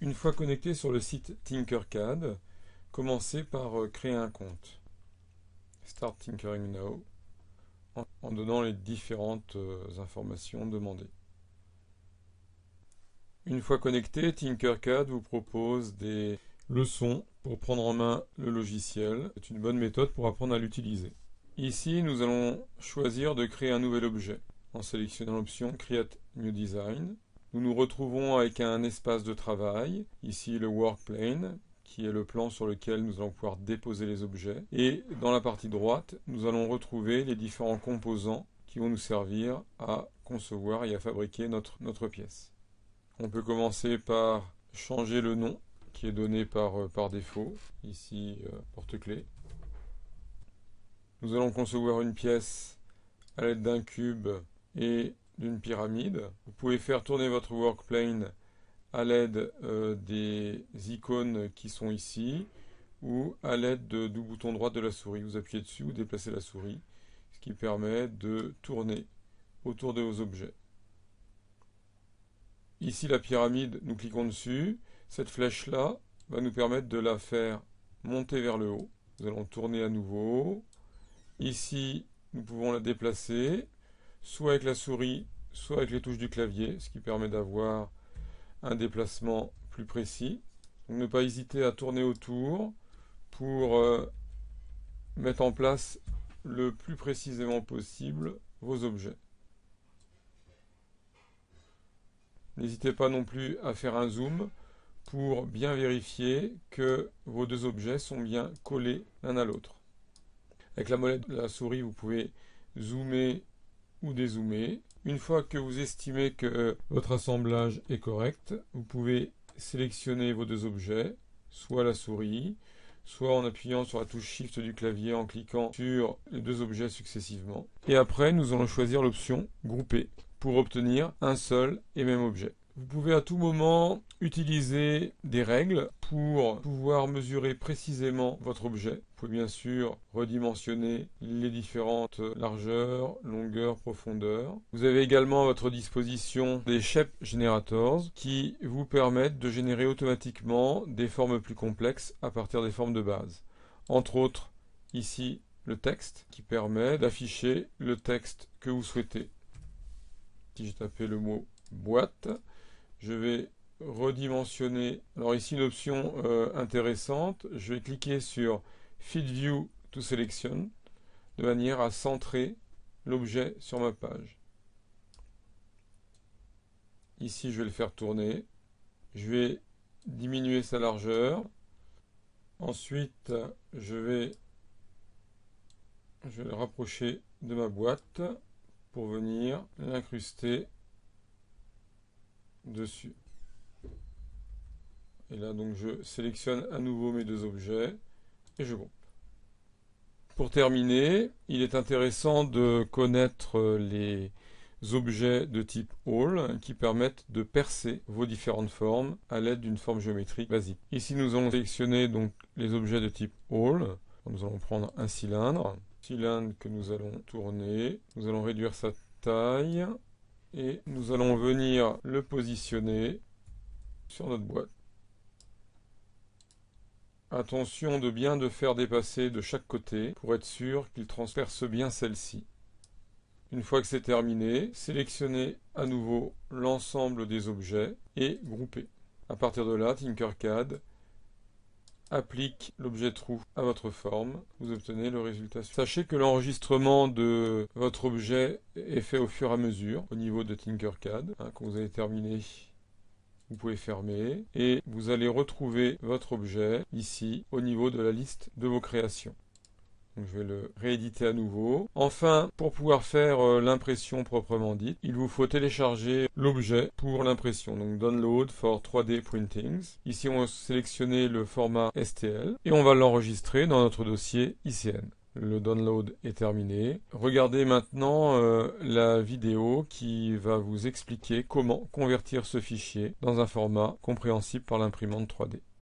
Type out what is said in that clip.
Une fois connecté sur le site Tinkercad, commencez par créer un compte. Start Tinkering Now en donnant les différentes informations demandées. Une fois connecté, Tinkercad vous propose des leçons pour prendre en main le logiciel. C'est une bonne méthode pour apprendre à l'utiliser. Ici, nous allons choisir de créer un nouvel objet en sélectionnant l'option Create New Design. Nous nous retrouvons avec un espace de travail, ici le Workplane, qui est le plan sur lequel nous allons pouvoir déposer les objets. Et dans la partie droite, nous allons retrouver les différents composants qui vont nous servir à concevoir et à fabriquer notre pièce. On peut commencer par changer le nom qui est donné par défaut, ici porte-clés. Nous allons concevoir une pièce à l'aide d'un cube et d'une pyramide. Vous pouvez faire tourner votre workplane à l'aide des icônes qui sont ici ou à l'aide du bouton droit de la souris. Vous appuyez dessus, vous déplacez la souris, ce qui permet de tourner autour de vos objets. Ici la pyramide, nous cliquons dessus. Cette flèche-là va nous permettre de la faire monter vers le haut. Nous allons tourner à nouveau. Ici, nous pouvons la déplacer, soit avec la souris, soit avec les touches du clavier, ce qui permet d'avoir un déplacement plus précis. Donc, ne pas hésiter à tourner autour pour mettre en place le plus précisément possible vos objets. N'hésitez pas non plus à faire un zoom pour bien vérifier que vos deux objets sont bien collés l'un à l'autre. Avec la molette de la souris, vous pouvez zoomer ou dézoomer. Une fois que vous estimez que votre assemblage est correct, vous pouvez sélectionner vos deux objets, soit la souris, soit en appuyant sur la touche Shift du clavier en cliquant sur les deux objets successivement. Et après, nous allons choisir l'option Grouper pour obtenir un seul et même objet. Vous pouvez à tout moment utiliser des règles pour pouvoir mesurer précisément votre objet. Vous pouvez bien sûr redimensionner les différentes largeurs, longueurs, profondeurs. Vous avez également à votre disposition des Shape Generators qui vous permettent de générer automatiquement des formes plus complexes à partir des formes de base. Entre autres, ici, le texte qui permet d'afficher le texte que vous souhaitez. Si j'ai tapé le mot boîte, je vais redimensionner. Alors ici une option intéressante, je vais cliquer sur Feed View to Selection de manière à centrer l'objet sur ma page. Ici je vais le faire tourner, je vais diminuer sa largeur, ensuite je vais le rapprocher de ma boîte pour venir l'incruster dessus. Et là donc je sélectionne à nouveau mes deux objets et je groupe. Pour terminer, il est intéressant de connaître les objets de type Hall qui permettent de percer vos différentes formes à l'aide d'une forme géométrique basique. Ici nous allons sélectionner donc les objets de type Hall. Nous allons prendre un cylindre que nous allons tourner. Nous allons réduire sa taille et nous allons venir le positionner sur notre boîte. Attention de bien faire dépasser de chaque côté pour être sûr qu'il transperce bien celle-ci. Une fois que c'est terminé, sélectionnez à nouveau l'ensemble des objets et groupez. À partir de là, Tinkercad applique l'objet trou à votre forme, vous obtenez le résultat. Sachez que l'enregistrement de votre objet est fait au fur et à mesure au niveau de Tinkercad. Quand vous avez terminé, vous pouvez fermer et vous allez retrouver votre objet ici au niveau de la liste de vos créations. Donc je vais le rééditer à nouveau. Enfin, pour pouvoir faire l'impression proprement dite, il vous faut télécharger l'objet pour l'impression. Donc Download for 3D Printings. Ici, on va sélectionner le format STL et on va l'enregistrer dans notre dossier ICN. Le download est terminé. Regardez maintenant la vidéo qui va vous expliquer comment convertir ce fichier dans un format compréhensible par l'imprimante 3D.